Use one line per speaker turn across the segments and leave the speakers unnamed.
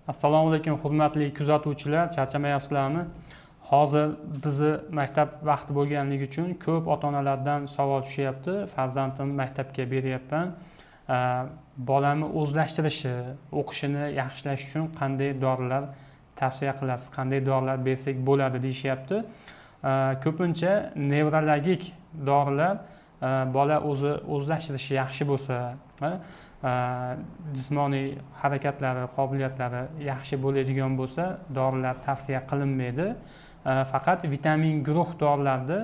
Assalomu alaykum hurmatli kuzatuvchilar, charchamayapsizlarmi? Hozir bizni maktab vaqti bo'lganligi uchun ko'p ota-onalardan savol tushyapti. Farzandim maktabga beryapman. Bolamni o'zlashtirishi, o'qishini yaxshilash uchun qanday dorilar tavsiya qilasiz? Qanday dorilar bersak bo'ladi deyishyapti. Ko'pincha nevrologik dorilar bola o'zlashtirishi yaxshi bo'lsa, jismoniy harakatlari, qobiliyatlari yaxshi bo'ladigan bo'lsa, dorilar tavsiya qilinmaydi. Faqat vitamin guruh dorilarni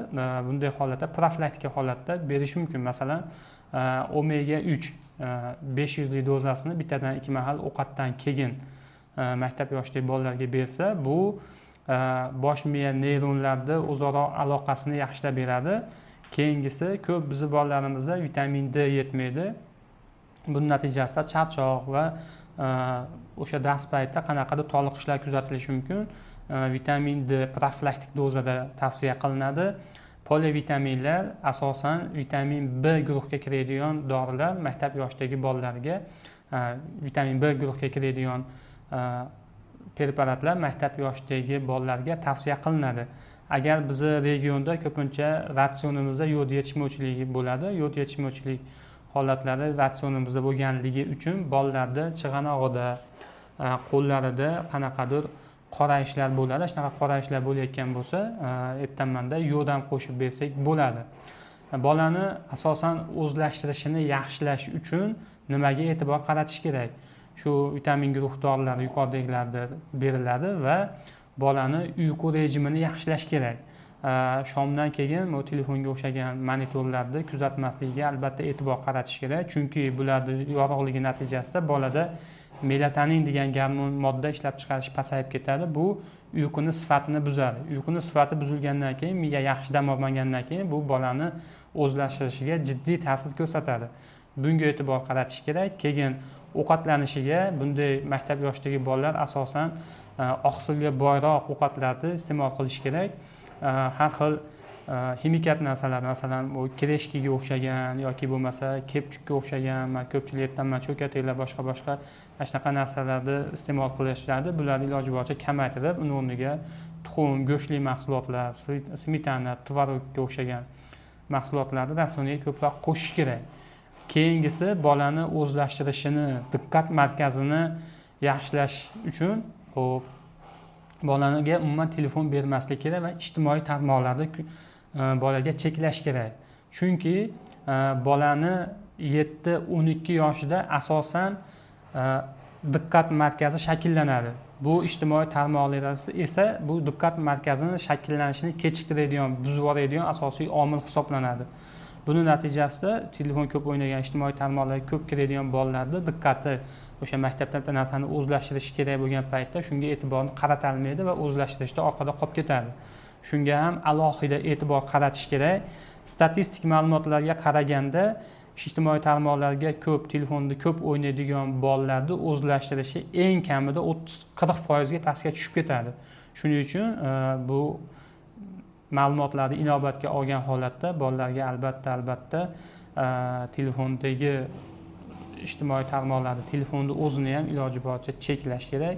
bunday holatda, profilaktika holatda berish mumkin. Masalan, omega 3 500 lik dozasini bittadan 2 mahal ovqatdan keyin maktab yoshidagi bolalarga bersa, bu bosh miya neyronlarida o'zaro aloqasini yaxshilab beradi. Keyingisi ko'p bizni bolalarimizda vitamin D yetmaydi. Buning natijasida charchoq va o'sha dars paytida qanaqadir toliqishlar kuzatilishi mumkin. Vitamin D profilaktik dozada tavsiya qilinadi. Polivitaminlar asosan vitamin B guruhiga kiradigan dorilar maktab yoshidagi bolalarga vitamin B guruhiga kiradigan preparatlar maktab yoshidagi bolalarga tavsiya qilinadi. Agar bizni regionda ko'pincha ratsionimizda yod yetishmovchiligi bo'ladi. Yod yetishmovchilik holatlari ratsionimizda bo'lganligi uchun bolalarda chig'anog'ida, qo'llarida qanaqadir qorayishlar bo'ladi. Shunaqa qorayishlar bo'layotgan bo'lsa, aytganmanda yod ham qo'shib bersak bo'ladi. Bolani asosan o'zlashtirishini yaxshilash uchun nimaga e'tibor qaratish kerak? Shu vitamin guruh dorilari yuqoridagilarda beriladi va bolani uyqu rejimini yaxshilash kerak. Shomdan keyin telefonga o'xshagan monitorlarni kuzatmasligiga albatta e'tibor qaratish kerak, chunki bularning yorug'ligi natijasida bolada melatonin degan gormon modda ishlab chiqarish pasayib ketadi. Bu uyquni sifatini buzadi. Uyquni sifati buzilgandan keyin, miya yaxshi dam olmagandan keyin bu bolani o'zlashtirishiga jiddiy ta'sir ko'rsatadi. Bunga e'tibor qaratish kerak. Keyin ovqatlanishiga bunday maktab yoshidagi bolalar asosan oqsilga boyroq ovqatlarni iste'mol qilish kerak. Har xil ximikat narsalar, masalan, bu kreshkiga o'xshagan yoki bo'lmasa kepchukka o'xshagan, men ko'pchilik aytganman, cho'kateklar, boshqa shunaqa narsalarni iste'mol qilishadi. Bularni iloji boricha kamaytirib, uning o'rniga tuxum, go'shtli mahsulotlar, smetana, tvorogga o'xshagan mahsulotlarni ratsioniga ko'proq qo'shish kerak. Keyingisi bolani o'zlashtirishini, diqqat markazini yaxshilash uchun bolaga umuman telefon bermaslik kerak va ijtimoiy tarmoqlarni bolaga cheklash kerak. Chunki bolani 7-12 yoshida asosan diqqat markazi shakllanadi. Bu ijtimoiy tarmoqlar esa bu diqqat markazini shakllanishini kechiktiradigan, buzib yuboradigan asosiy omil hisoblanadi. Buning natijasida telefon ko'p o'ynagan, ijtimoiy tarmoqlarga ko'p kiradigan bolalarda diqqati o'sha maktabda bitta narsani o'zlashtirish kerak bo'lgan paytda shunga e'tiborni qaratilmaydi va o'zlashtirishda orqada qolib ketadi. Shunga ham alohida e'tibor qaratish kerak. Statistik ma'lumotlarga qaraganda, ijtimoiy tarmoqlarga ko'p, telefonda ko'p o'ynaydigan bolalarni o'zlashtirishi eng kamida 30-40% ga pastga tushib ketadi. Shuning uchun bu ma'lumotlarni inobatga olgan holatda bolalarga albatta telefondagi ijtimoiy tarmoqlarni, telefonni o'zini ham iloji boricha cheklash kerak.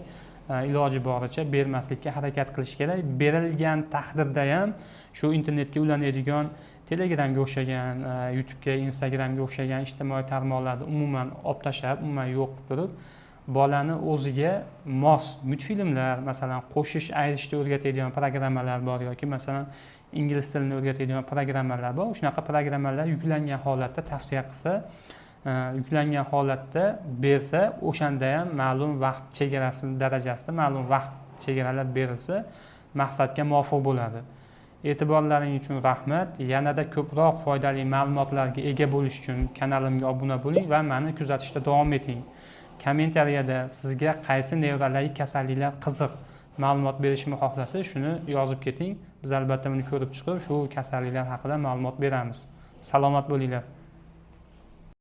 Iloji boricha bermaslikka harakat qilish kerak. Berilgan taqdirda ham shu internetga ulanadigan Telegramga o'xshagan, YouTube'ga, Instagramga o'xshagan ijtimoiy tarmoqlarni umuman olib tashlab, umuman yo'q qilib turib, bolani o'ziga mos multfilmlar, masalan, qo'shish, aytishni o'rgatadigan programmalar bor yoki masalan ingliz tilini o'rgatadigan programmalar bor. Shunaqa programmalar yuklangan holatda tavsiya qilsa, yuklangan holatda bersa, o'shanda ham ma'lum vaqt chegarasi darajasida ma'lum vaqt chegaralab berilsa, maqsadga muvofiq bo'ladi. E'tiborlaring uchun rahmat. Yanada ko'proq foydali ma'lumotlarga ega bo'lish uchun kanalimga obuna bo'ling va meni kuzatishda davom eting. Kommentariyada sizga qaysi nevrologik kasalliklar qiziq ma'lumot berishimni xohlasangiz, shuni yozib keting. Biz albatta buni ko'rib chiqib, shu kasalliklar haqida ma'lumot beramiz. Salomat bo'linglar.